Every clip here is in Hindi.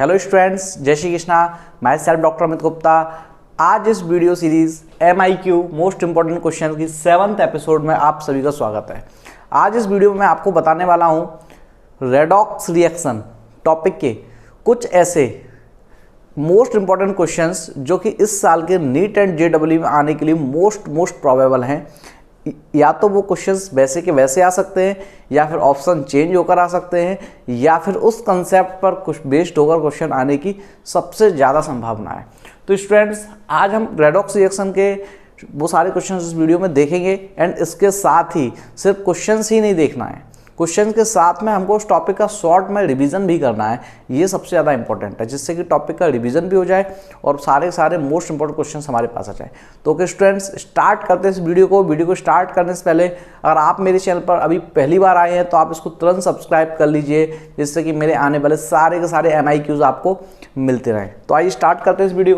हेलो स्टूडेंट्स, जय श्री कृष्णा। मैं सेल्फ डॉक्टर अमित गुप्ता। आज इस video series MIQ most important question की 7th एपिसोड में आप सभी का स्वागत है। आज इस वीडियो में मैं आपको बताने वाला हूं रेडॉक्स रिएक्शन टॉपिक के कुछ ऐसे मोस्ट इंपॉर्टेंट क्वेश्चंस जो कि इस साल के नीट एंड JEE में आने के लिए मोस्ट प्रोबेबल हैं। या तो वो क्वेश्चंस वैसे के वैसे आ सकते हैं, या फिर ऑप्शन चेंज होकर आ सकते हैं, या फिर उस कंसेप्ट पर कुछ बेस्ड होकर क्वेश्चन आने की सबसे ज़्यादा संभावना है। तो स्टूडेंट्स, आज हम रेडॉक्स रिएक्शन के वो सारे क्वेश्चंस इस वीडियो में देखेंगे। एंड इसके साथ ही सिर्फ क्वेश्चंस ही नहीं देखना है, क्वेश्चन के साथ में हमको उस टॉपिक का शॉर्ट में रिवीजन भी करना है। ये सबसे ज़्यादा इंपॉर्टेंट है, जिससे कि टॉपिक का रिवीजन भी हो जाए और सारे मोस्ट इंपॉर्टेंट क्वेश्चंस हमारे पास आ जाए। तो ओके स्टूडेंट्स, स्टार्ट करते हैं इस वीडियो को स्टार्ट करने से पहले अगर आप मेरे चैनल पर अभी पहली बार आए हैं तो आप इसको तुरंत सब्सक्राइब कर लीजिए, जिससे कि मेरे आने वाले सारे के सारे MIQs आपको मिलते रहें। तो आइए स्टार्ट करते हैं इस वीडियो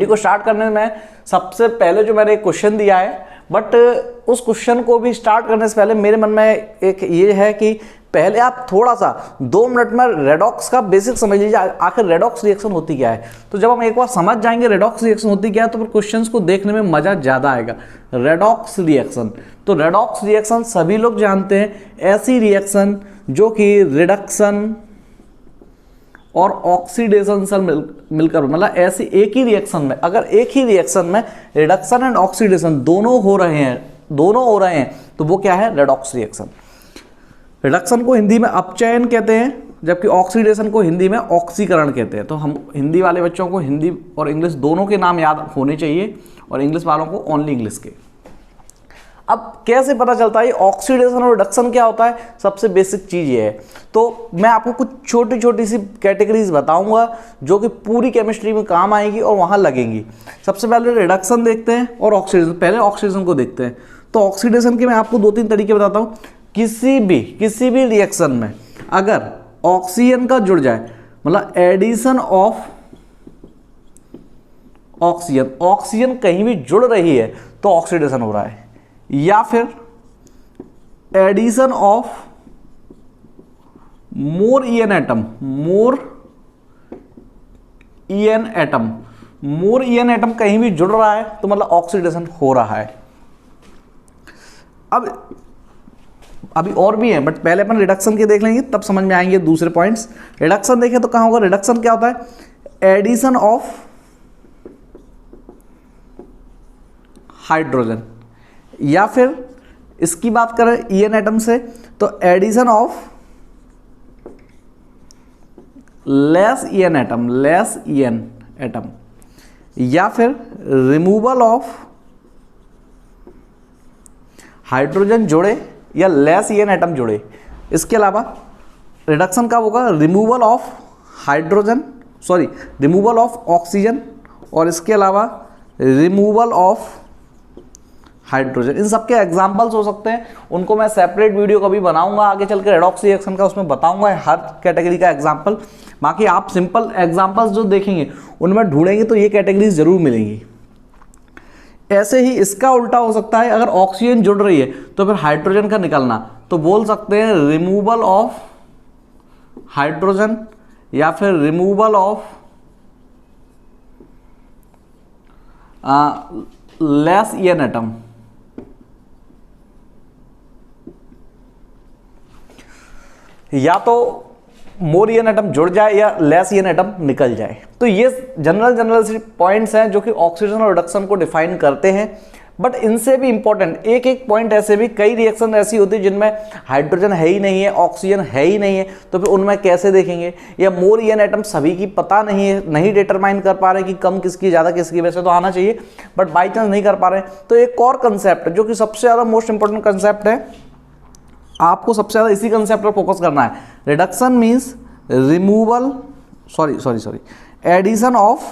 को स्टार्ट करने में सबसे पहले जो मैंने एक क्वेश्चन दिया है, बट उस क्वेश्चन को भी स्टार्ट करने से पहले मेरे मन में एक ये है कि पहले आप थोड़ा सा 2 मिनट में रेडॉक्स का बेसिक समझ लीजिए, आखिर रेडॉक्स रिएक्शन होती क्या है। तो जब हम एक बार समझ जाएंगे रेडॉक्स रिएक्शन होती क्या है, तो फिर क्वेश्चंस को देखने में मज़ा ज़्यादा आएगा। रेडॉक्स रिएक्शन, तो रेडॉक्स रिएक्शन सभी लोग जानते हैं, ऐसी रिएक्शन जो कि रिडक्शन और ऑक्सीडेशन से मिलकर, मतलब ऐसी एक ही रिएक्शन में, अगर एक ही रिएक्शन में रिडक्शन एंड ऑक्सीडेशन दोनों हो रहे हैं तो वो क्या है? Redox reaction. रिडक्शन को हिंदी में अपचयन कहते हैं, जबकि ऑक्सीडेशन को हिंदी में ऑक्सीकरण कहते हैं। तो हम हिंदी वाले बच्चों को हिंदी और इंग्लिश दोनों के नाम याद होने चाहिए, और इंग्लिश वालों को ओनली इंग्लिश के। अब कैसे पता चलता है ऑक्सीडेशन और रिडक्शन क्या होता है? सबसे बेसिक चीज़ ये है। तो मैं आपको कुछ छोटी सी कैटेगरीज बताऊंगा जो कि पूरी केमिस्ट्री में काम आएगी और वहाँ लगेंगी। सबसे पहले रिडक्शन देखते हैं और ऑक्सीडेशन। पहले ऑक्सीडेशन को देखते हैं। तो ऑक्सीडेशन के मैं आपको 2-3 तरीके बताता हूँ। किसी भी रिएक्शन में अगर ऑक्सीजन का जुड़ जाए, मतलब एडिशन ऑफ ऑक्सीजन कहीं भी जुड़ रही है तो ऑक्सीडेशन हो रहा है, या फिर addition of more EN atom कहीं भी जुड़ रहा है तो मतलब ऑक्सीडेशन हो रहा है। अब अभी और भी है, बट पहले अपन रिडक्शन के देख लेंगे, तब समझ में आएंगे दूसरे पॉइंट्स। रिडक्शन देखें तो कहां होगा? रिडक्शन क्या होता है? एडिशन ऑफ हाइड्रोजन, या फिर इसकी बात करें ईएन एटम से तो addition of less EN atom, या फिर रिमूवल ऑफ हाइड्रोजन जोड़े या लेस ईएन एटम जोड़े। इसके अलावा रिडक्शन का होगा रिमूवल ऑफ ऑक्सीजन, और इसके अलावा रिमूवल ऑफ हाइड्रोजन। इन सबके एग्जाम्पल्स हो सकते हैं, उनको मैं सेपरेट वीडियो कभी बनाऊंगा आगे चल के रेडॉक्स रिएक्शन का, उसमें बताऊंगा हर कैटेगरी का एग्जाम्पल। बाकी आप सिंपल एग्जाम्पल्स जो देखेंगे उनमें ढूंढेंगे तो ये कैटेगरीज जरूर मिलेंगी। ऐसे ही इसका उल्टा हो सकता है, अगर ऑक्सीजन जुड़ रही है तो फिर हाइड्रोजन का निकलना, तो बोल सकते हैं रिमूवल ऑफ हाइड्रोजन, या फिर removal of less EN atom. या तो मोर ईएन एटम जुड़ जाए या लेस ईएन एटम निकल जाए। तो ये जनरल पॉइंट्स हैं जो कि ऑक्सीडेशन और रिडक्शन को डिफाइन करते हैं। बट इनसे भी इंपॉर्टेंट एक पॉइंट ऐसे भी, कई रिएक्शन ऐसी होती है जिनमें हाइड्रोजन है ही नहीं है, ऑक्सीजन है ही नहीं है, तो फिर उनमें कैसे देखेंगे? या मोर ईएन एटम सभी की पता नहीं है, नहीं डिटरमाइन कर पा रहे कि कम किसकी ज़्यादा किसकी, वैसे तो आना चाहिए बट बाई चांस नहीं कर पा रहे हैं। तो एक और कंसेप्ट जो कि सबसे ज़्यादा मोस्ट इंपॉर्टेंट कंसेप्ट है, आपको सबसे ज़्यादा इसी कंसेप्ट पर फोकस करना है। Reduction means removal addition of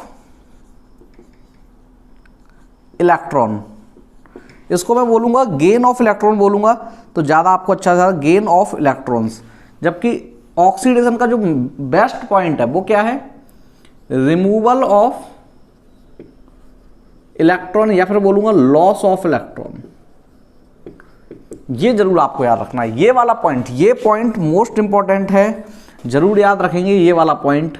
electron. इसको मैं बोलूंगा गेन ऑफ इलेक्ट्रॉन बोलूंगा, तो ज़्यादा आपको अच्छा सा गेन ऑफ इलेक्ट्रॉन्स। जबकि ऑक्सीडेशन का जो बेस्ट पॉइंट है वो क्या है? रिमूवल ऑफ इलेक्ट्रॉन, या फिर बोलूंगा लॉस ऑफ इलेक्ट्रॉन। ये जरूर आपको याद रखना है, ये वाला पॉइंट, ये पॉइंट मोस्ट इंपॉर्टेंट है। जरूर याद रखेंगे ये वाला पॉइंट,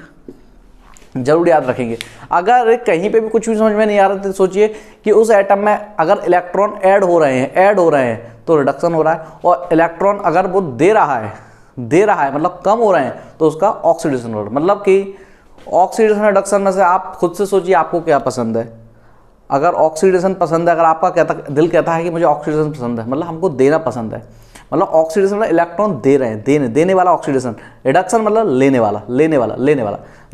जरूर याद रखेंगे। अगर कहीं पे भी कुछ भी समझ में नहीं आ रहा तो सोचिए कि उस एटम में अगर इलेक्ट्रॉन ऐड हो रहे हैं तो रिडक्शन हो रहा है, और इलेक्ट्रॉन अगर वो दे रहा है मतलब कम हो रहे हैं तो उसका ऑक्सीडेशन हो रहा है। मतलब कि ऑक्सीडेशन रिडक्शन में से आप खुद से सोचिए आपको क्या पसंद है। अगर ऑक्सीडेशन पसंद है, अगर आपका दिल कहता है कि मुझे ऑक्सीडेशन पसंद है, मतलब हमको देना पसंद है, मतलब ऑक्सीडेशन मतलब इलेक्ट्रॉन दे रहे हैं, देने वाला ऑक्सीडेशन। रिडक्शन मतलब लेने वाला।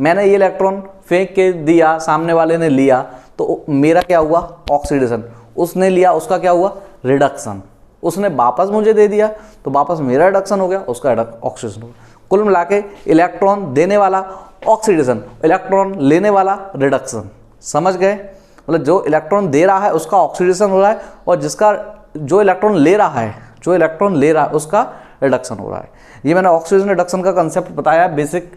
मैंने ये इलेक्ट्रॉन फेंक के दिया, सामने वाले ने लिया, तो मेरा क्या हुआ? ऑक्सीडेशन। उसने लिया, उसका क्या हुआ? रिडक्शन। उसने वापस मुझे दे दिया तो वापस मेरा रिडक्शन हो गया, उसका ऑक्सीडेशन हो गया। कुल मिला के इलेक्ट्रॉन देने वाला ऑक्सीडेशन, इलेक्ट्रॉन लेने वाला रिडक्शन। समझ गए? मतलब जो इलेक्ट्रॉन दे रहा है उसका ऑक्सीडेशन हो रहा है, और जो इलेक्ट्रॉन ले रहा है उसका रिडक्शन हो रहा है। ये मैंने ऑक्सीडेशन रिडक्शन का कंसेप्ट बताया। बेसिक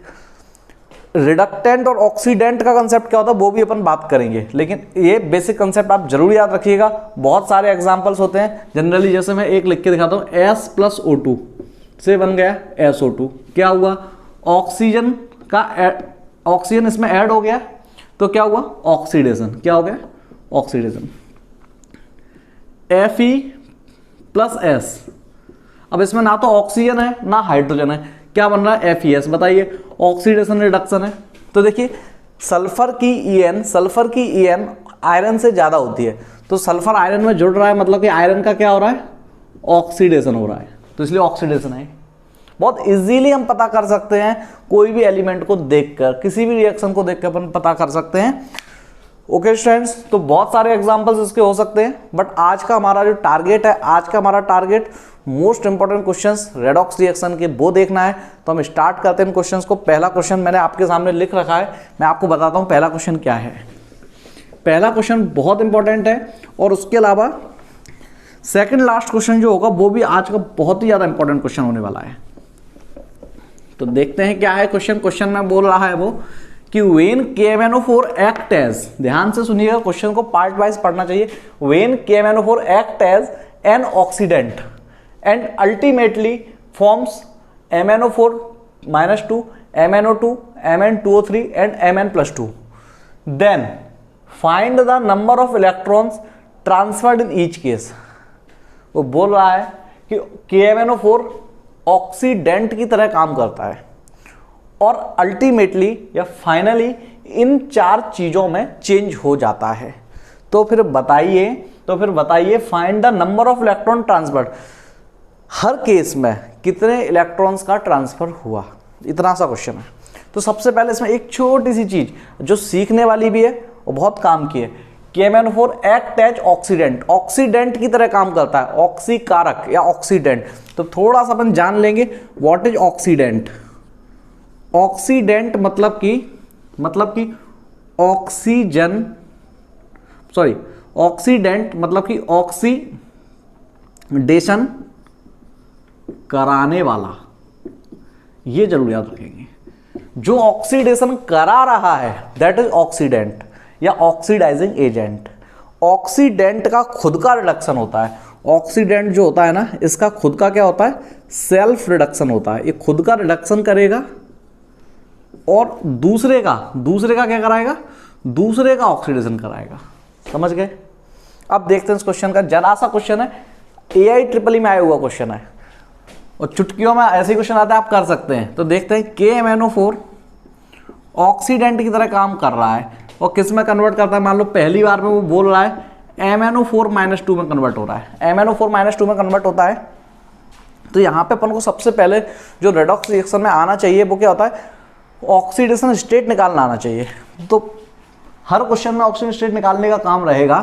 रिडक्टेंट और ऑक्सीडेंट का कंसेप्ट क्या होता है वो भी अपन बात करेंगे, लेकिन ये बेसिक कंसेप्ट आप जरूर याद रखिएगा। बहुत सारे एग्जांपल्स होते हैं जनरली, जैसे मैं एक लिख के दिखाता हूँ, S+O2 से बन गया SO2। क्या हुआ? ऑक्सीजन इसमें ऐड हो गया तो क्या हुआ? ऑक्सीडेशन। क्या हो गया? ऑक्सीडेशन। Fe+S, अब इसमें ना तो ऑक्सीजन है ना हाइड्रोजन है, क्या बन रहा है? FeS। बताइए, ऑक्सीडेशन रिडक्शन है। तो देखिए सल्फर की EN आयरन से ज़्यादा होती है, तो सल्फर आयरन में जुड़ रहा है, मतलब कि आयरन का क्या हो रहा है? ऑक्सीडेशन हो रहा है, तो इसलिए ऑक्सीडेशन है। बहुत इजीली हम पता कर सकते हैं, कोई भी एलिमेंट को देखकर, किसी भी रिएक्शन को देखकर अपन पता कर सकते हैं। ओके स्टूडेंट्स, तो बहुत सारे एग्जांपल्स इसके हो सकते हैं, बट आज का हमारा जो टारगेट है, most important questions redox reaction के वो देखना है। तो हम स्टार्ट करते हैं क्वेश्चंस को। पहला क्वेश्चन मैंने आपके सामने लिख रखा है, मैं आपको बताता हूँ पहला क्वेश्चन क्या है। पहला क्वेश्चन बहुत इंपॉर्टेंट है, और उसके अलावा सेकंड लास्ट क्वेश्चन जो होगा वो भी आज का बहुत ही ज़्यादा इंपॉर्टेंट क्वेश्चन होने वाला है। तो देखते हैं क्या है क्वेश्चन में बोल रहा है वो कि व्हेन KMnO4 एक्ट एज, ध्यान से सुनिएगा, क्वेश्चन को पार्ट वाइज पढ़ना चाहिए। When KMnO4 act as an oxidant and ultimately forms MnO4-2, MnO2, Mn2O3 and Mn+2, then find the number of electrons transferred in each case. वो बोल रहा है कि KMnO4 ऑक्सीडेंट की तरह काम करता है, और अल्टीमेटली या फाइनली इन 4 चीजों में चेंज हो जाता है। तो फिर बताइए find the number of electron transfer, her case में कितने इलेक्ट्रॉन्स का ट्रांसफर हुआ, इतना सा क्वेश्चन है। तो सबसे पहले इसमें एक छोटी सी चीज जो सीखने वाली भी है और बहुत काम की है, KMnO4 एक्ट एज ऑक्सीडेंट की तरह काम करता है, ऑक्सीकारक या ऑक्सीडेंट। तो थोड़ा सा अपन जान लेंगे व्हाट इज ऑक्सीडेंट। ऑक्सीडेंट मतलब कि ऑक्सीडेंट मतलब कि ऑक्सीडेशन कराने वाला, ये जरूर याद रखेंगे। जो ऑक्सीडेशन करा रहा है दैट इज ऑक्सीडेंट या ऑक्सीडाइजिंग एजेंट। ऑक्सीडेंट का खुद का रिडक्शन होता है। ऑक्सीडेंट जो होता है ना, इसका खुद का क्या होता है? सेल्फ रिडक्शन होता है। ये खुद का रिडक्शन करेगा और दूसरे का क्या कराएगा? दूसरे का ऑक्सीडेशन कराएगा। समझ गए? अब देखते हैं इस क्वेश्चन का। जरा सा क्वेश्चन है, AIEEE में आया हुआ क्वेश्चन है, और चुटकियों में ऐसे क्वेश्चन आते हैं, आप कर सकते हैं। तो देखते हैं KMnO4 ऑक्सीडेंट की तरह काम कर रहा है और किस में कन्वर्ट करता है। मान लो पहली बार में वो बोल रहा है MnO4-2 में कन्वर्ट हो रहा है, MnO4-2 में कन्वर्ट होता है। तो यहाँ पे अपन को सबसे पहले जो रेडॉक्स रिएक्शन में आना चाहिए वो क्या होता है? ऑक्सीडेशन स्टेट निकालना आना चाहिए। तो हर क्वेश्चन में ऑक्सीजन स्टेट निकालने का काम रहेगा।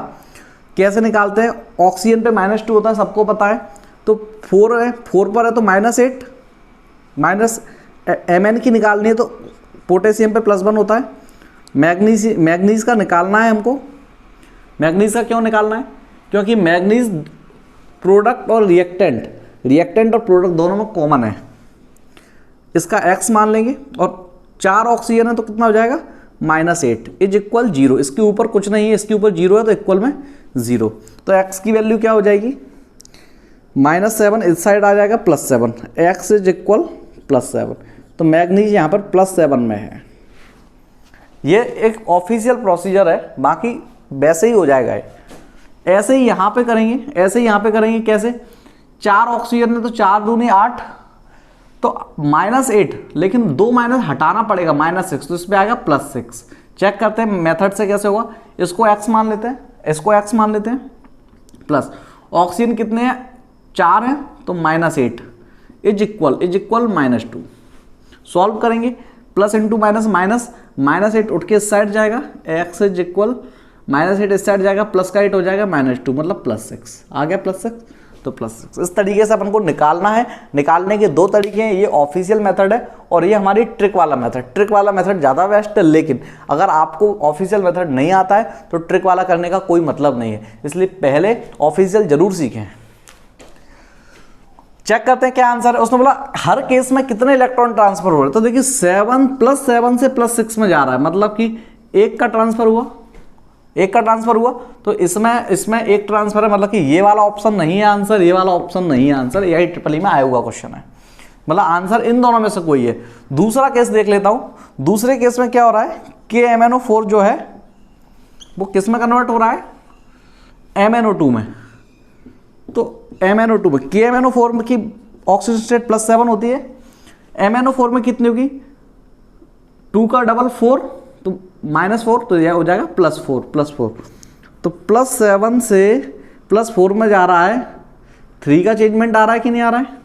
कैसे निकालते हैं? ऑक्सीजन पे -2 होता है, सबको पता है। तो 4 है, 4 पर है तो -8, माइनस Mn की निकालनी है तो पोटेशियम पे +1 होता है। मैग्नीज का निकालना है हमको। मैग्नीज का क्यों निकालना है? क्योंकि मैग्नीज प्रोडक्ट और रिएक्टेंट और प्रोडक्ट दोनों में कॉमन है। इसका X मान लेंगे, और 4 ऑक्सीजन है तो कितना हो जाएगा? -8 इज इक्वल 0। इसके ऊपर कुछ नहीं है, इसके ऊपर 0 है तो इक्वल में 0। तो X की वैल्यू क्या हो जाएगी? -7, इस साइड आ जाएगा +7, X इज इक्वल +7। तो मैग्नीज यहाँ पर +7 में है। ये एक ऑफिशियल प्रोसीजर है, बाकी वैसे ही हो जाएगा ये। ऐसे ही यहाँ पे करेंगे, ऐसे ही यहाँ पे करेंगे। कैसे? 4 ऑक्सीजन है तो 4 दूनी 8, तो -8, लेकिन 2 माइनस हटाना पड़ेगा, -6, तो इस पे आएगा +6। चेक करते हैं मेथड से कैसे होगा। इसको x मान लेते हैं, इसको x मान लेते हैं, प्लस ऑक्सीजन कितने हैं? 4 हैं, तो -8 इज इक्वल -2। सॉल्व करेंगे, प्लस इंटू माइनस माइनस, -8 उठ के इस साइड जाएगा, x इज इक्वल -8 इस साइड जाएगा, प्लस का 8 हो जाएगा -2, मतलब +6 आ गया, +6 तो +6। इस तरीके से अपन को निकालना है। निकालने के 2 तरीके हैं, ये ऑफिशियल मेथड है और ये हमारी ट्रिक वाला मेथड। ट्रिक वाला मेथड ज़्यादा बेस्ट है, लेकिन अगर आपको ऑफिशियल मेथड नहीं आता है तो ट्रिक वाला करने का कोई मतलब नहीं है, इसलिए पहले ऑफिशियल जरूर सीखें। चेक करते हैं क्या आंसर है। उसने बोला हर केस में कितने इलेक्ट्रॉन ट्रांसफर हो रहे हैं, तो देखिए 7 +7 से +6 में जा रहा है, मतलब कि 1 का ट्रांसफर हुआ, 1 का ट्रांसफर हुआ, तो इसमें 1 ट्रांसफर है, मतलब कि ये वाला ऑप्शन नहीं है आंसर, ये वाला ऑप्शन नहीं है आंसर, यही ट्रिपल ई में आया हुआ क्वेश्चन है, मतलब आंसर इन दोनों में से कोई है। दूसरा केस देख लेता हूं। दूसरे केस में क्या हो रहा है, KMnO4 जो है वो किस में कन्वर्ट हो रहा है? MnO2 में। तो MnO2 में KMnO4 की ऑक्सीजन स्टेट +7 होती है, MnO4 में कितनी होगी? 2 का डबल 4, तो -4, तो यह हो जाएगा +4 तो +7 से +4 में जा रहा है। 3 का चेंजमेंट आ रहा है कि नहीं आ रहा है?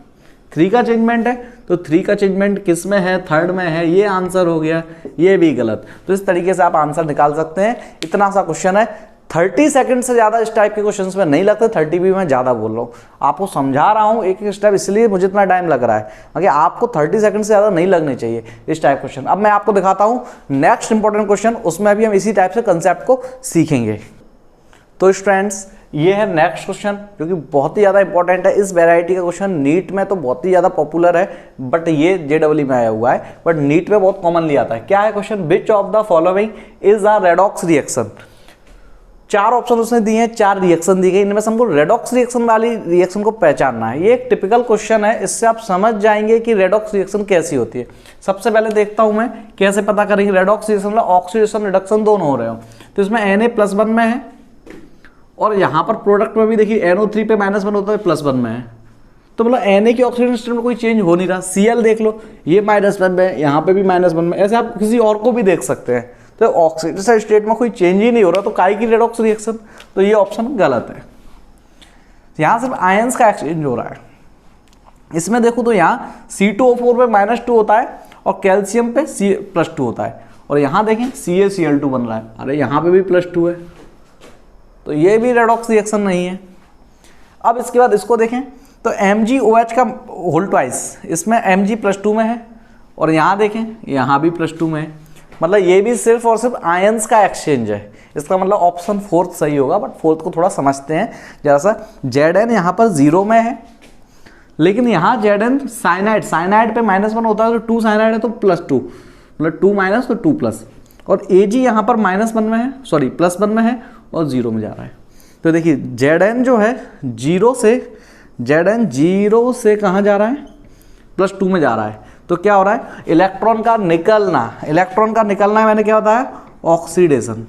3 का चेंजमेंट है, तो 3 का चेंजमेंट किस में है? 3rd में है, ये आंसर हो गया, ये भी गलत। तो इस तरीके से आप आंसर निकाल सकते हैं। इतना सा क्वेश्चन है, 30 सेकंड से ज़्यादा इस टाइप के क्वेश्चंस में नहीं लगते, 30 भी मैं ज़्यादा बोल रहा हूँ, आपको समझा रहा हूँ एक एक स्टेप, इसलिए मुझे इतना टाइम लग रहा है, क्योंकि आपको 30 सेकंड से ज़्यादा नहीं लगने चाहिए इस टाइप क्वेश्चन। अब मैं आपको दिखाता हूँ नेक्स्ट इंपॉर्टेंट क्वेश्चन, उसमें भी हम इसी टाइप से कंसेप्ट को सीखेंगे। तो स्टूडेंट्स ये है नेक्स्ट क्वेश्चन, जो कि बहुत ही ज़्यादा इंपॉर्टेंट है। इस वैरायटी का क्वेश्चन नीट में तो बहुत ही ज़्यादा पॉपुलर है, बट ये JEE में आया हुआ है, बट नीट में बहुत कॉमनली आता है। क्या है question? Which of the following is a redox reaction. 4 option उसने दिए हैं, 4 रिएक्शन दी गई, इनमें से हमको रेडॉक्स रिएक्शन वाली रिएक्शन को पहचानना है। ये एक टिपिकल क्वेश्चन है, इससे आप समझ जाएंगे कि रेडॉक्स रिएक्शन कैसी होती है। सबसे पहले देखता हूं मैं कैसे पता करेंगे रेडॉक्स रिएक्शन में ऑक्सीडेशन रिडक्शन दोनों हो रहे हो। तो इसमें Na+1 में है, और यहाँ पर प्रोडक्ट में भी देखिए NO3 पे -1 होता है, +1 में है, तो मतलब Na की ऑक्सीजन स्टेट में कोई चेंज हो नहीं रहा। Cl देख लो, ये -1 में, यहाँ पे भी -1 में, ऐसे आप किसी और को भी देख सकते हैं। तो ऑक्सीडेशन स्टेट में कोई चेंज ही नहीं हो रहा, तो काहे की रेडॉक्स रिएक्शन? तो ये ऑप्शन गलत है। यहाँ सिर्फ आयंस का एक्सचेंज हो रहा है। इसमें देखो तो यहाँ C2O4 पे -2 होता है और कैल्शियम पे C+2 होता है, और यहाँ देखें CaCl2 बन रहा है, अरे यहाँ पे भी +2 है, तो ये भी रेडॉक्स रिएक्शन नहीं है। अब इसके बाद इसको देखें तो MgOH का होल ट्वाइस, इसमें Mg+2 में है, और यहाँ देखें यहाँ भी +2 में है, मतलब ये भी सिर्फ और सिर्फ आयंस का एक्सचेंज है। इसका मतलब ऑप्शन 4 सही होगा, बट 4 को थोड़ा समझते हैं जरा सा। Zn यहाँ पर 0 में है, लेकिन यहाँ Zn साइनाइड पे -1 होता है, तो 2 साइनाइड है तो +2, मतलब 2 माइनस तो 2+, और Ag यहाँ पर -1 में है, सॉरी +1 में है और 0 में जा रहा है। तो देखिए Zn जो है 0 से कहाँ जा रहा है? +2 में जा रहा है। तो क्या हो रहा है? इलेक्ट्रॉन का निकलना है, मैंने क्या होता है? ऑक्सीडेशन।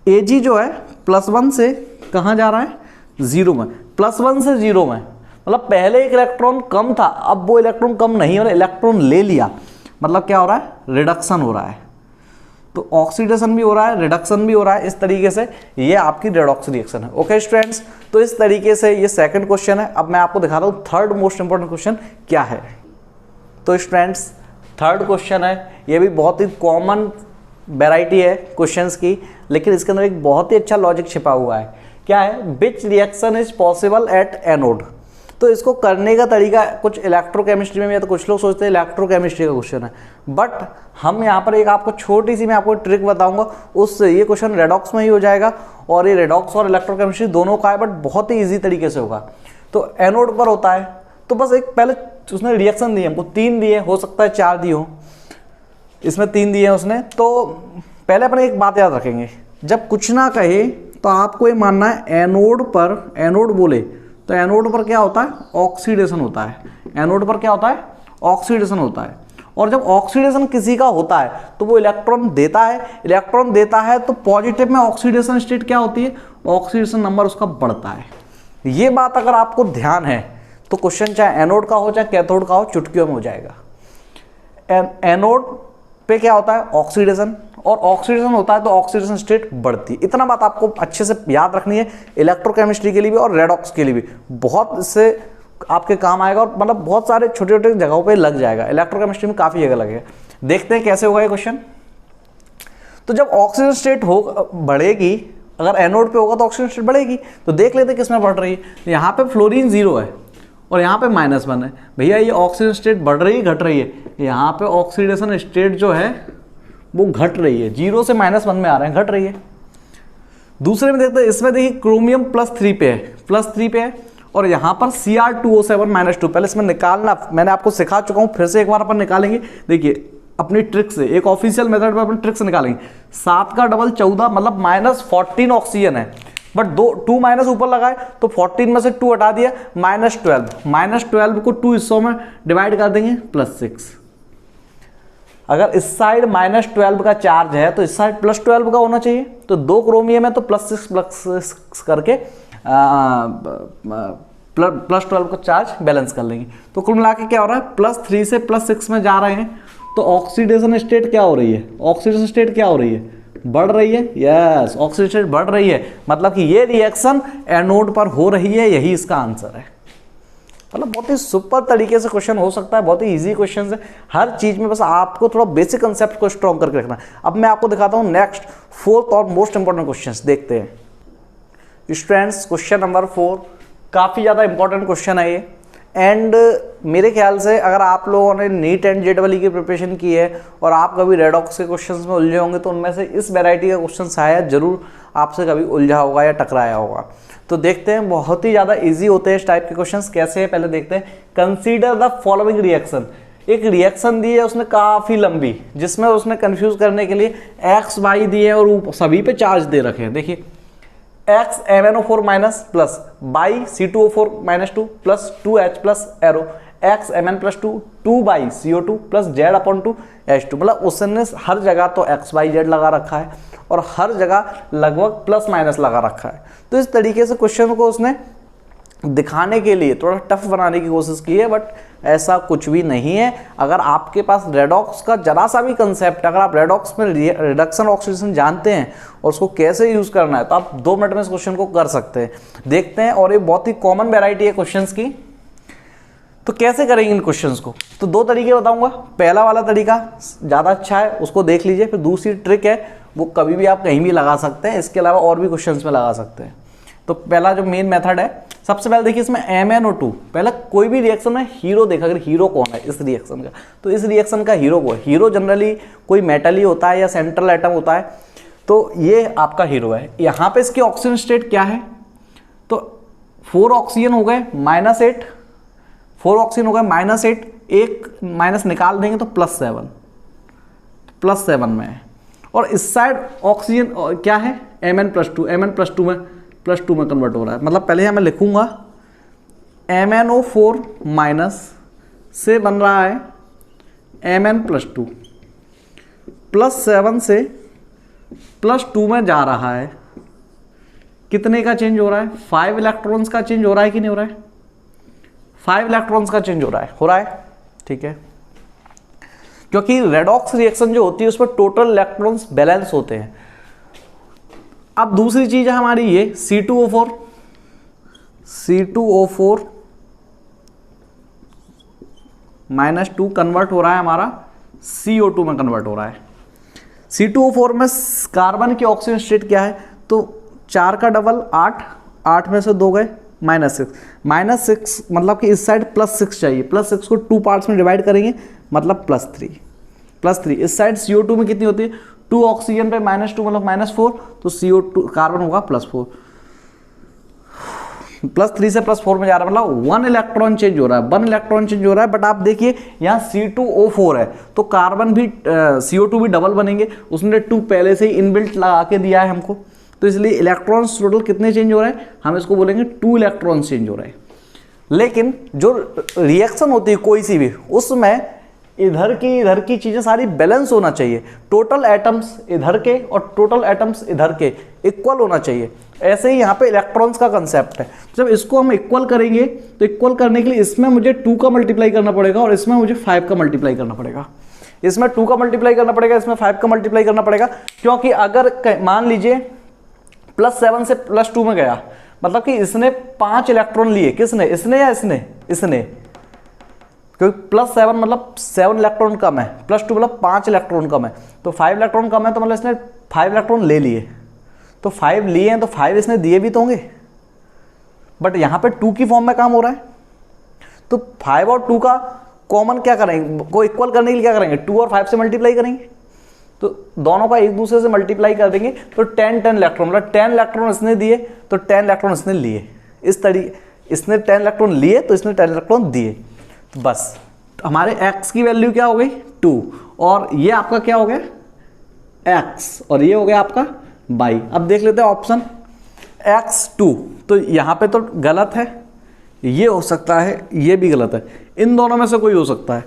Ag जो है +1 से कहाँ जा रहा है? 0 में, +1 से 0 में, मतलब पहले एक इलेक्ट्रॉन कम था, अब वो इलेक्ट्रॉन कम नहीं हो रहा, इलेक्ट्रॉन ले लिया, मतलब क्या हो रहा है? रिडक्शन हो रहा है। तो ऑक्सीडेशन भी हो रहा है, रिडक्शन भी हो रहा है, इस तरीके से ये आपकी रेडॉक्स रिएक्शन है। ओके स्टूडेंट्स, तो इस तरीके से ये सेकंड क्वेश्चन है। अब मैं आपको दिखाता हूँ थर्ड मोस्ट इंपॉर्टेंट क्वेश्चन क्या है। तो स्टूडेंट्स थर्ड क्वेश्चन है, ये भी बहुत ही कॉमन वैरायटी है क्वेश्चंस की, लेकिन इसके अंदर एक बहुत ही अच्छा लॉजिक छिपा हुआ है। क्या है? Which reaction is possible at anode. तो इसको करने का तरीका कुछ इलेक्ट्रोकेमिस्ट्री में भी है, तो कुछ लोग सोचते हैं इलेक्ट्रोकेमिस्ट्री का क्वेश्चन है, बट हम यहाँ पर एक आपको छोटी सी मैं आपको ट्रिक बताऊंगा, उससे ये क्वेश्चन रेडॉक्स में ही हो जाएगा, और ये रेडॉक्स और इलेक्ट्रोकेमिस्ट्री दोनों का है, बट बहुत ही ईजी तरीके से होगा। तो एनोड पर होता है, तो बस एक पहले उसने रिएक्शन दिए हमको, 3 दिए, हो सकता है 4 दिए हो, इसमें 3 दिए हैं उसने। तो पहले अपने एक बात याद रखेंगे, जब कुछ ना कहे तो आपको ये मानना है एनोड पर, एनोड बोले तो एनोड पर क्या होता है? ऑक्सीडेशन होता है। एनोड पर क्या होता है? ऑक्सीडेशन होता है। और जब ऑक्सीडेशन किसी का होता है तो वो इलेक्ट्रॉन देता है तो पॉजिटिव में ऑक्सीडेशन स्टेट क्या होती है, ऑक्सीडेशन नंबर उसका बढ़ता है। ये बात अगर आपको ध्यान है तो क्वेश्चन चाहे एनोड का हो चाहे कैथोड का हो चुटकियों में हो जाएगा। एनोड पे क्या होता है, ऑक्सीडेशन, और ऑक्सीडेशन होता है तो ऑक्सीडेशन स्टेट बढ़ती है। इतना बात आपको अच्छे से याद रखनी है इलेक्ट्रोकेमिस्ट्री के लिए भी और रेडॉक्स के लिए भी, बहुत इससे आपके काम आएगा और मतलब बहुत सारे छोटे छोटे जगहों पे लग जाएगा। इलेक्ट्रोकेमिस्ट्री में काफ़ी जगह लगेगा। देखते हैं कैसे होगा ये क्वेश्चन। तो जब ऑक्सीजन स्टेट हो बढ़ेगी, अगर एनोड पे होगा तो ऑक्सीजन स्टेट बढ़ेगी, तो देख लेते हैं किसमें बढ़ रही है। यहाँ पे फ्लोरीन 0 है और यहाँ पे -1 है। भैया ये ऑक्सीजन स्टेट बढ़ रही है घट रही है, यहाँ पे ऑक्सीडेशन स्टेट जो है वो घट रही है, 0 से -1 में आ रहे हैं, घट रही है। दूसरे में देखते हैं, इसमें देखिए क्रोमियम +3 पे है, और यहाँ पर Cr2O7 -2। पहले इसमें निकालना मैंने आपको सिखा चुका हूँ, फिर से एक बार अपन निकालेंगे। देखिए अपनी ट्रिक से, एक ऑफिशियल मेथड पर अपन ट्रिक से निकालेंगे। 7 का डबल 14 मतलब -14 ऑक्सीजन है, बट 2 माइनस ऊपर लगाए तो 14 में से 2 हटा दिया, -12 को 2 हिस्सों में डिवाइड कर देंगे +6। अगर इस साइड -12 का चार्ज है तो इस साइड +12 का होना चाहिए। तो 2 क्रोमियम है तो +6 करके +12 का चार्ज बैलेंस कर लेंगे। तो कुल मिला के क्या हो रहा है, +3 से +6 में जा रहे हैं, तो ऑक्सीडेशन स्टेट क्या हो रही है, ऑक्सीडेशन स्टेट क्या हो रही है, बढ़ रही है। यस, ऑक्सीडेशन स्टेट बढ़ रही है, मतलब कि ये रिएक्शन एनोड पर हो रही है, यही इसका आंसर है। मतलब बहुत ही सुपर तरीके से क्वेश्चन हो सकता है, बहुत ही इजी क्वेश्चन है हर चीज में, बस आपको थोड़ा बेसिक कंसेप्ट को स्ट्रॉन्ग करके रखना। अब मैं आपको दिखाता हूँ नेक्स्ट 4th और मोस्ट इंपॉर्टेंट क्वेश्चन। देखते हैं स्टूडेंट्स, क्वेश्चन नंबर 4 काफ़ी ज़्यादा इंपॉर्टेंट क्वेश्चन है ये, एंड मेरे ख्याल से अगर आप लोगों ने नीट एंड जेईई की प्रिपरेशन की है और आप कभी रेडॉक्स के क्वेश्चंस में उलझे होंगे तो उनमें से इस वैरायटी का क्वेश्चन शायद जरूर आपसे कभी उलझा होगा या टकराया होगा। तो देखते हैं, बहुत ही ज़्यादा इजी होते हैं इस टाइप के क्वेश्चंस। कैसे है पहले देखते हैं। Consider the following reaction. एक रिएक्शन दी है उसने काफ़ी लंबी, जिसमें उसने कन्फ्यूज करने के लिए एक्स वाई दिए और सभी पे चार्ज दे रखे हैं। देखिए X MnO4 minus plus by C2O4 -2 plus 2H plus arrow X Mn+2 2 by CO2 plus Z/2 H2। मतलब उसने हर जगह तो XYZ लगा रखा है और हर जगह लगभग प्लस माइनस लगा रखा है। तो इस तरीके से क्वेश्चन को उसने दिखाने के लिए थोड़ा टफ बनाने की कोशिश की है, बट ऐसा कुछ भी नहीं है। अगर आपके पास रेडॉक्स का जरा सा भी कंसेप्ट, अगर आप रेडॉक्स में रिडक्शन ऑक्सीडेशन जानते हैं और उसको कैसे यूज करना है तो आप 2 मिनट में इस क्वेश्चन को कर सकते हैं। देखते हैं, और ये बहुत ही कॉमन वैरायटी है क्वेश्चंस की। तो कैसे करेंगे इन क्वेश्चंस को, तो 2 तरीके बताऊंगा। पहला वाला तरीका ज़्यादा अच्छा है, उसको देख लीजिए। फिर दूसरी ट्रिक है वो कभी भी आप कहीं भी लगा सकते हैं, इसके अलावा और भी क्वेश्चंस में लगा सकते हैं। तो पहला जो मेन मेथड है, सबसे पहले देखिए इसमें MnO2, पहले कोई भी रिएक्शन में हीरो देखा, अगर हीरो कौन है इस रिएक्शन का, तो इस रिएक्शन का हीरो कौन है। हीरो जनरली कोई मेटल ही होता है या सेंट्रल एटम होता है, तो ये आपका हीरो है। यहाँ पे इसकी ऑक्सीजन स्टेट क्या है, तो 4 ऑक्सीजन हो गए -8, 4 ऑक्सीजन हो गए -8, एक माइनस निकाल देंगे तो +7 में है। और इस साइड ऑक्सीजन क्या है, Mn+2, Mn+2 में +2 में कन्वर्ट हो रहा है। मतलब पहले मैं लिखूंगा MnO4 माइनस से बन रहा है Mn+2, +7 से +2 में जा रहा है। कितने का चेंज हो रहा है, 5 इलेक्ट्रॉन्स का चेंज हो रहा है कि नहीं हो रहा है, 5 इलेक्ट्रॉन्स का चेंज हो रहा है, ठीक है। क्योंकि रेडॉक्स रिएक्शन जो होती है उसमें टोटल इलेक्ट्रॉन्स बैलेंस होते हैं। अब दूसरी चीज है हमारी ये C2O4 -2 कन्वर्ट हो रहा है हमारा CO2 में कन्वर्ट हो रहा है। C2O4 में कार्बन की ऑक्सीजन स्टेट क्या है, तो 4 का डबल 8 में से 2 गए -6 मतलब कि इस साइड +6 चाहिए। +6 को 2 पार्ट्स में डिवाइड करेंगे मतलब +3। इस साइड CO2 में कितनी होती है, 2 ऑक्सीजन पे -2 मतलब -4, तो CO2 कार्बन होगा +4। +3 से +4 में जा रहा है, मतलब 1 इलेक्ट्रॉन चेंज हो रहा है, बट आप देखिए यहाँ C2O4 है तो कार्बन भी CO2 भी डबल बनेंगे, उसने 2 पहले से ही इनबिल्ट लगा के दिया है हमको, तो इसलिए इलेक्ट्रॉन्स टोटल कितने चेंज हो रहे हैं, हम इसको बोलेंगे 2 इलेक्ट्रॉन चेंज हो रहे हैं। लेकिन जो रिएक्शन होती है कोई सी भी, उसमें इधर की चीज़ें सारी बैलेंस होना चाहिए। टोटल एटम्स इधर के और टोटल एटम्स इधर के इक्वल होना चाहिए। ऐसे ही यहाँ पे इलेक्ट्रॉन्स का कंसेप्ट है। जब इसको हम इक्वल करेंगे तो इक्वल करने के लिए इसमें मुझे 2 का मल्टीप्लाई करना पड़ेगा और इसमें मुझे 5 का मल्टीप्लाई करना पड़ेगा। इसमें 2 का मल्टीप्लाई करना पड़ेगा, इसमें 5 का मल्टीप्लाई करना पड़ेगा, क्योंकि अगर मान लीजिए +7 से +2 में गया, मतलब कि इसने 5 इलेक्ट्रॉन लिए। किसने? इसने या इसने? इसने, क्योंकि +7 मतलब 7 इलेक्ट्रॉन कम है, +2 मतलब 5 इलेक्ट्रॉन कम है, तो 5 इलेक्ट्रॉन कम है, तो मतलब इसने 5 इलेक्ट्रॉन ले लिए। तो 5 लिए हैं तो 5 इसने दिए भी तो होंगे, बट यहाँ पे 2 की फॉर्म में काम हो रहा है। तो 5 और 2 का कॉमन क्या करेंगे, को इक्वल करने के लिए क्या करेंगे? 2 और 5 से मल्टीप्लाई करेंगे, तो दोनों का एक दूसरे से मल्टीप्लाई कर देंगे, तो 10 इलेक्ट्रॉन, मतलब 10 इलेक्ट्रॉन इसने दिए तो 10 इलेक्ट्रॉन इसने लिए। इस तरीके इसने 10 इलेक्ट्रॉन लिए तो इसने 10 इलेक्ट्रॉन दिए। तो बस हमारे x की वैल्यू क्या हो गई? 2, और ये आपका क्या हो गया? x, और ये हो गया आपका y। अब देख लेते हैं ऑप्शन x2, तो यहाँ पे तो गलत है, ये हो सकता है, ये भी गलत है, इन दोनों में से कोई हो सकता है।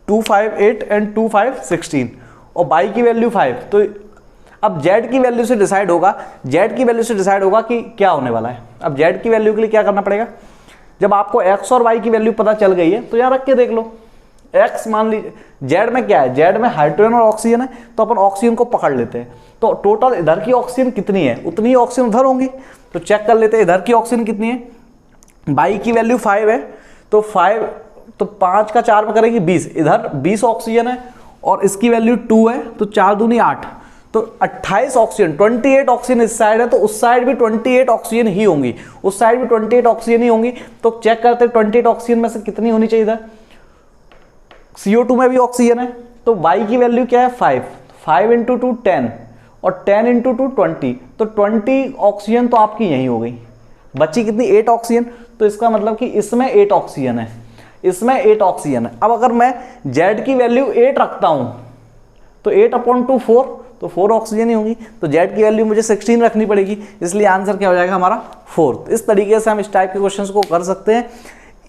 2 5 8 एंड 2 5 16, और y की वैल्यू 5। तो अब z की वैल्यू से डिसाइड होगा, z की वैल्यू से डिसाइड होगा कि क्या होने वाला है। अब z की वैल्यू के लिए क्या करना पड़ेगा? जब आपको x और y की वैल्यू पता चल गई है तो यहाँ रख के देख लो। x मान लीजिए, z में क्या है? z में हाइड्रोजन और ऑक्सीजन है, तो अपन ऑक्सीजन को पकड़ लेते हैं। तो टोटल इधर की ऑक्सीजन कितनी है, उतनी ही ऑक्सीजन उधर होंगी। तो चेक कर लेते हैं इधर की ऑक्सीजन कितनी है। y की वैल्यू 5 है, तो 5 तो 5 का 4 में करेंगे 20, इधर 20 ऑक्सीजन है, और इसकी वैल्यू 2 है, तो 4 दूनी 8, तो 28 ऑक्सीजन, 28 ऑक्सीजन इस साइड है, तो उस साइड भी 28 ऑक्सीजन ही होंगी, उस साइड भी 28 ऑक्सीजन ही होंगी। तो चेक करते हैं 28 ऑक्सीजन में से कितनी होनी चाहिए। इधर CO2 में भी ऑक्सीजन है, तो y की वैल्यू क्या है? 5 इंटू 2 10, और 10 इंटू 2 20, तो 20 ऑक्सीजन तो आपकी यही हो गई। बची कितनी? 8 ऑक्सीजन। तो इसका मतलब कि इसमें 8 ऑक्सीजन है, इसमें 8 ऑक्सीजन है। अब अगर मैं z की वैल्यू 8 रखता हूं तो 8/2 4, तो 4 ऑक्सीजन ही होंगी, तो z की वैल्यू मुझे 16 रखनी पड़ेगी, इसलिए आंसर क्या हो जाएगा हमारा 4। इस तरीके से हम इस टाइप के क्वेश्चन को कर सकते हैं।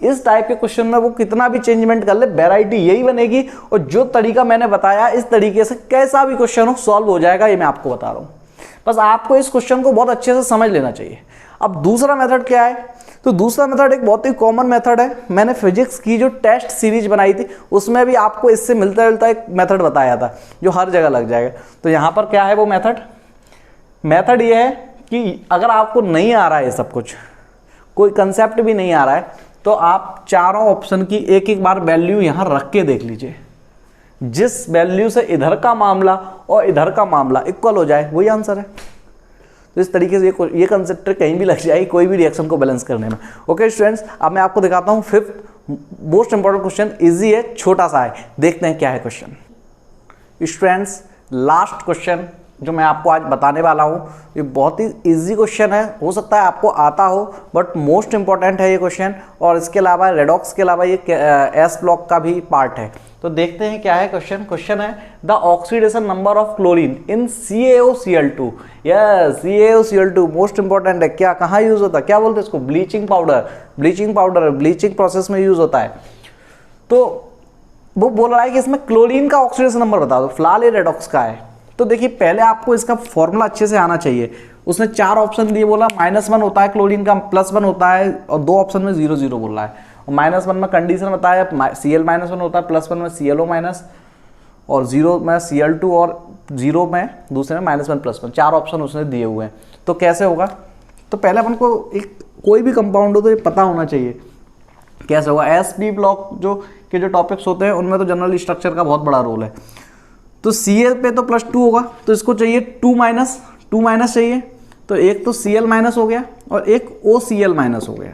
इस टाइप के क्वेश्चन में वो कितना भी चेंजमेंट कर ले, वैरायटी यही बनेगी, और जो तरीका मैंने बताया इस तरीके से कैसा भी क्वेश्चन हो सॉल्व हो जाएगा, ये मैं आपको बता रहा हूँ। बस आपको इस क्वेश्चन को बहुत अच्छे से समझ लेना चाहिए। अब दूसरा मेथड क्या है? तो दूसरा मेथड एक बहुत ही कॉमन मेथड है। मैंने फिजिक्स की जो टेस्ट सीरीज बनाई थी उसमें भी आपको इससे मिलता जुलता एक मेथड बताया था जो हर जगह लग जाएगा। तो यहाँ पर क्या है वो मेथड ये है कि अगर आपको नहीं आ रहा है ये सब कुछ, कोई कंसेप्ट भी नहीं आ रहा है, तो आप चारों ऑप्शन की एक एक बार वैल्यू यहाँ रख के देख लीजिए। जिस वैल्यू से इधर का मामला और इधर का मामला इक्वल हो जाए वही आंसर है। तो इस तरीके से ये कंसेप्ट कहीं भी लग जाएगी कोई भी रिएक्शन को बैलेंस करने में। ओके स्टूडेंट्स, अब मैं आपको दिखाता हूँ 5th most important question. Easy है, छोटा सा है, देखते हैं क्या है क्वेश्चन। स्टूडेंट्स, लास्ट क्वेश्चन जो मैं आपको आज बताने वाला हूँ ये बहुत ही इजी क्वेश्चन है। हो सकता है आपको आता हो, बट मोस्ट इंपॉर्टेंट है ये क्वेश्चन, और इसके अलावा रेडॉक्स के अलावा ये एस ब्लॉक का भी पार्ट है। तो देखते हैं क्या है क्वेश्चन। क्वेश्चन है the oxidation number of chlorine in CaOCl2। Yes, CaOCl2 most important है। क्या, कहाँ यूज होता है, क्या बोलते हैं इसको? Bleaching powder. ब्लीचिंग प्रोसेस में यूज होता है। तो वो बोल रहा है कि इसमें क्लोरीन का ऑक्सीडेशन नंबर बता दो, फिलहाल ये रेडॉक्स का है। तो देखिए पहले आपको इसका फॉर्मूला अच्छे से आना चाहिए। उसने 4 ऑप्शन दिए, बोला -1 होता है क्लोरीन का, +1 होता है, और 2 ऑप्शन में 0 0 बोल रहा है। और -1 में कंडीशन बताया Cl-1 होता है, +1 में ClO-, और 0 में Cl2, और 0 में दूसरे में -1 +1, 4 ऑप्शन उसने दिए हुए हैं। तो कैसे होगा? तो पहले अपन को एक कोई भी कंपाउंड हो तो ये पता होना चाहिए कैसे होगा। SP ब्लॉक जो टॉपिक्स होते हैं उनमें तो जनरल स्ट्रक्चर का बहुत बड़ा रोल है। तो Ca पे तो +2 होगा, तो इसको चाहिए 2 माइनस चाहिए, तो एक तो Cl- हो गया और एक OCl- हो गया।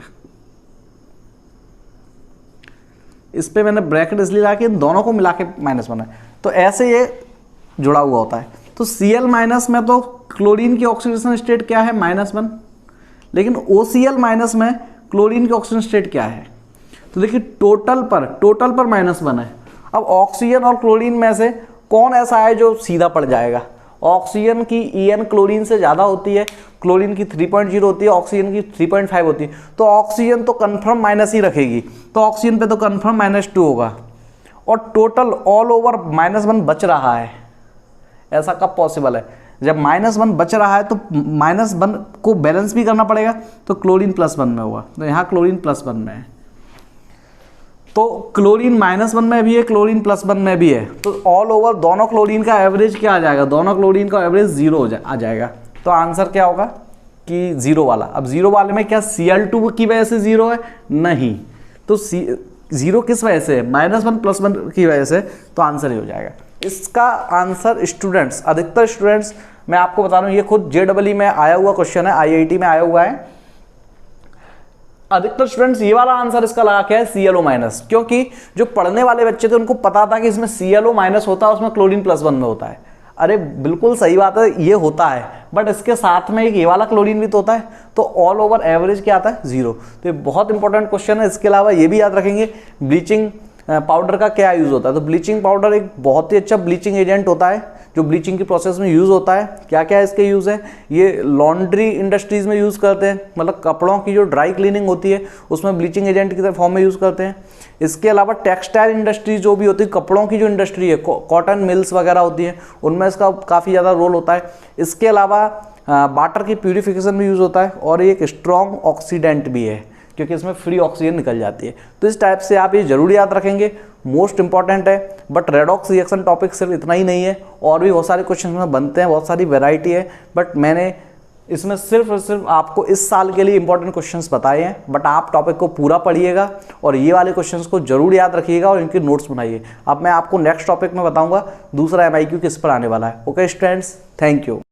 इस पे मैंने ब्रैकेट इसलिए लगा कि इन दोनों को मिला के -1 है, तो ऐसे ये जुड़ा हुआ होता है। तो Cl- में तो क्लोरीन की ऑक्सीडेशन स्टेट क्या है? -1, लेकिन OCl- में क्लोरीन की ऑक्सीडेशन स्टेट क्या है? तो देखिए टोटल पर -1 है। अब ऑक्सीजन और क्लोरीन में से कौन ऐसा है जो सीधा पड़ जाएगा? ऑक्सीजन की EN क्लोरीन से ज़्यादा होती है, क्लोरीन की 3.0 होती है, ऑक्सीजन की 3.5 होती है, तो ऑक्सीजन तो कन्फर्म माइनस ही रखेगी, तो ऑक्सीजन पे तो कन्फर्म -2 होगा, और टोटल ऑल ओवर -1 बच रहा है। ऐसा कब पॉसिबल है? जब -1 बच रहा है तो -1 को बैलेंस भी करना पड़ेगा, तो क्लोरीन +1 में हुआ, तो यहाँ क्लोरीन +1 में है, तो क्लोरीन -1 में भी है, क्लोरीन +1 में भी है, तो ऑल ओवर दोनों क्लोरीन का एवरेज क्या आ जाएगा? दोनों क्लोरीन का एवरेज 0 आ जाएगा। तो आंसर क्या होगा कि 0 वाला। अब 0 वाले में क्या Cl2 की वजह से 0 है? नहीं, तो 0 किस वजह से? -1 +1 की वजह से, तो आंसर ही हो जाएगा। इसका आंसर स्टूडेंट्स, अधिकतर स्टूडेंट्स, मैं आपको बता रहा हूँ, ये खुद JEE में आया हुआ क्वेश्चन है, IIT में आया हुआ है। अधिकतर स्टूडेंट्स ये वाला आंसर इसका लगा के है ClO-, क्योंकि जो पढ़ने वाले बच्चे थे उनको पता था कि इसमें ClO- होता है, उसमें क्लोरीन +1 में होता है। अरे बिल्कुल सही बात है, ये होता है, बट इसके साथ में एक ये वाला क्लोरीन भी तो होता है, तो ऑल ओवर एवरेज क्या आता है? 0। तो ये बहुत इंपॉर्टेंट क्वेश्चन है। इसके अलावा ये भी याद रखेंगे ब्लीचिंग पाउडर का क्या यूज़ होता है। तो ब्लीचिंग पाउडर एक बहुत ही अच्छा ब्लीचिंग एजेंट होता है जो ब्लीचिंग की प्रोसेस में यूज़ होता है। क्या क्या इसके यूज़ है? ये लॉन्ड्री इंडस्ट्रीज़ में यूज़ करते हैं, मतलब कपड़ों की जो ड्राई क्लीनिंग होती है उसमें ब्लीचिंग एजेंट की फॉर्म में यूज़ करते हैं। इसके अलावा टेक्सटाइल इंडस्ट्री जो भी होती है, कपड़ों की जो इंडस्ट्री है, कॉटन मिल्स वगैरह होती है, उनमें इसका काफ़ी ज़्यादा रोल होता है। इसके अलावा वाटर की प्यूरिफिकेशन में यूज़ होता है, और ये एक स्ट्रॉन्ग ऑक्सीडेंट भी है क्योंकि इसमें फ्री ऑक्सीजन निकल जाती है। तो इस टाइप से आप ये जरूर याद रखेंगे, मोस्ट इंपॉर्टेंट है। बट रेडॉक्स रिएक्शन टॉपिक सिर्फ इतना ही नहीं है, और भी बहुत सारे क्वेश्चन में बनते हैं, बहुत सारी वैरायटी है, बट मैंने इसमें सिर्फ और सिर्फ आपको इस साल के लिए इंपॉर्टेंट क्वेश्चंस बताए हैं। बट आप टॉपिक को पूरा पढ़िएगा और ये वाले क्वेश्चंस को जरूर याद रखिएगा और इनके नोट्स बनाइए। अब मैं आपको नेक्स्ट टॉपिक में बताऊंगा दूसरा MIQ किस पर आने वाला है। Okay students, thank you.